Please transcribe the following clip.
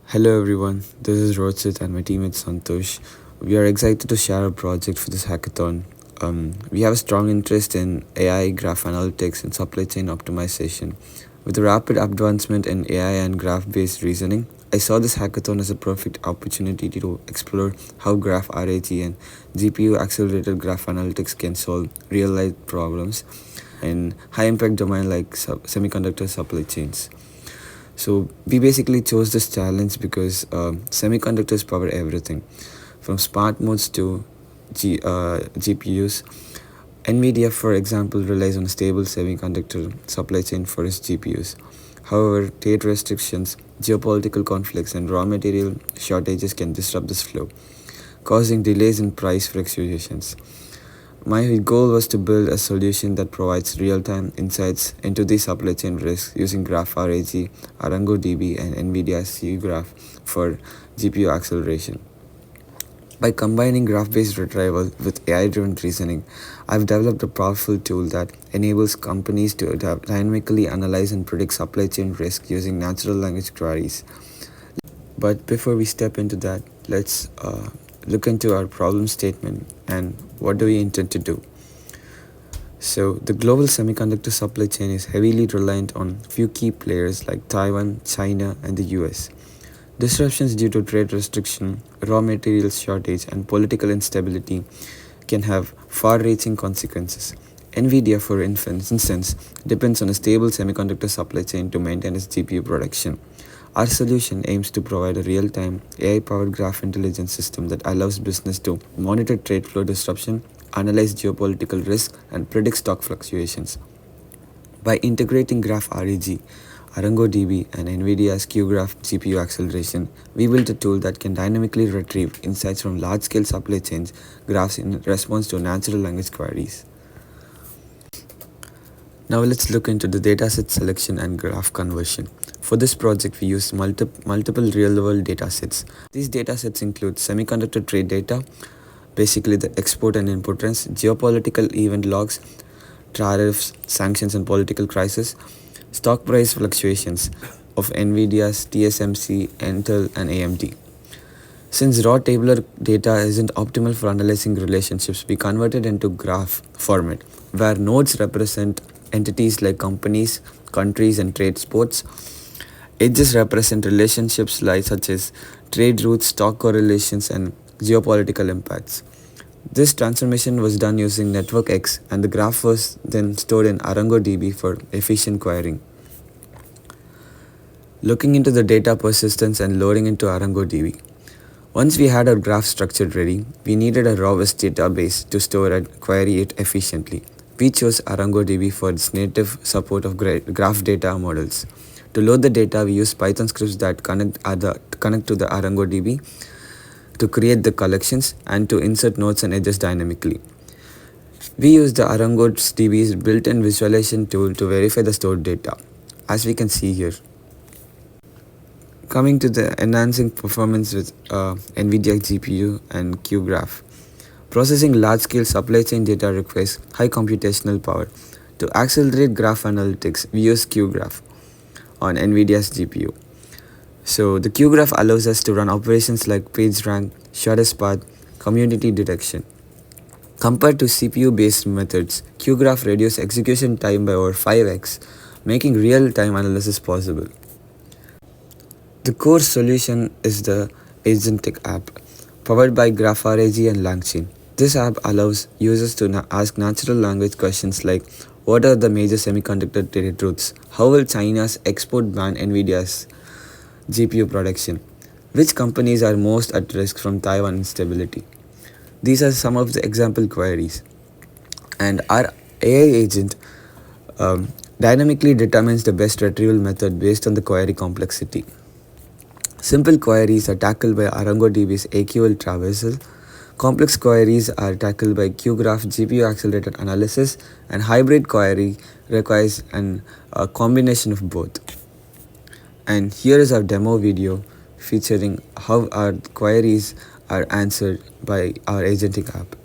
Hello everyone, this is Rochit and my teammate Santosh. We are excited to share our project for this hackathon. We have a strong interest in AI, graph analytics, and supply chain optimization. With the rapid advancement in AI and graph-based reasoning, I saw this hackathon as a perfect opportunity to explore how graph RAG and GPU-accelerated graph analytics can solve real-life problems in high-impact domain like semiconductor supply chains. So we basically chose this challenge because semiconductors power everything, from smart modes to GPUs. NVIDIA, for example, relies on a stable semiconductor supply chain for its GPUs. However, trade restrictions, geopolitical conflicts, and raw material shortages can disrupt this flow, causing delays in price fluctuations. My goal was to build a solution that provides real-time insights into the supply chain risks using Graph RAG, ARANGO-DB, and NVIDIA's QGraph for GPU acceleration. By combining graph-based retrieval with AI-driven reasoning, I've developed a powerful tool that enables companies to dynamically analyze and predict supply chain risk using natural language queries. But before we step into that, let's look into our problem statement and what do we intend to do. So the global semiconductor supply chain is heavily reliant on few key players like Taiwan, China, and the US. Disruptions due to trade restriction, raw materials shortage, and political instability can have far-reaching consequences. NVIDIA, for instance, depends on a stable semiconductor supply chain to maintain its GPU production. Our solution aims to provide a real-time, AI-powered graph intelligence system that allows business to monitor trade flow disruption, analyze geopolitical risk, and predict stock fluctuations. By integrating Graph RAG, ARANGO-DB, and NVIDIA's QGraph GPU acceleration, we built a tool that can dynamically retrieve insights from large-scale supply chains graphs in response to natural language queries. Now let's look into the dataset selection and graph conversion. For this project, we used multiple real-world datasets. These datasets include semiconductor trade data, basically the export and import trends, geopolitical event logs, tariffs, sanctions and political crisis, stock price fluctuations of NVIDIA's TSMC, Intel and AMD. Since raw tabular data isn't optimal for analyzing relationships, we converted into graph format, where nodes represent entities like companies, countries, and trade sports. Edges represent relationships like such as trade routes, stock correlations, and geopolitical impacts. This transformation was done using NETWORKX, and the graph was then stored in ARANGO-DB for efficient querying. Looking into the data persistence and loading into ARANGO-DB. Once we had our graph structure ready, we needed a robust database to store and query it efficiently. We chose ARANGO-DB for its native support of graph data models. To load the data, we use Python scripts that connect to the ARANGO-DB to create the collections and to insert nodes and edges dynamically. We use the ARANGO-DB's built-in visualization tool to verify the stored data, as we can see here. Coming to the enhancing performance with NVIDIA GPU and QGraph. Processing large-scale supply chain data requires high computational power. To accelerate graph analytics, we use QGraph on NVIDIA's GPU. So the QGraph allows us to run operations like page rank, shortest path, community detection. Compared to CPU-based methods, QGraph reduces execution time by over 5x, making real-time analysis possible. The core solution is the Agentic app, powered by Graph RAG and LangChain. This app allows users to ask natural language questions like, what are the major semiconductor trade routes? How will China's export ban NVIDIA's GPU production? Which companies are most at risk from Taiwan instability? These are some of the example queries. And our AI agent dynamically determines the best retrieval method based on the query complexity. Simple queries are tackled by ARANGO-DB's AQL traversal. Complex queries are tackled by QGraph GPU accelerated analysis, and hybrid query requires a combination of both. And here is our demo video featuring how our queries are answered by our agentic app.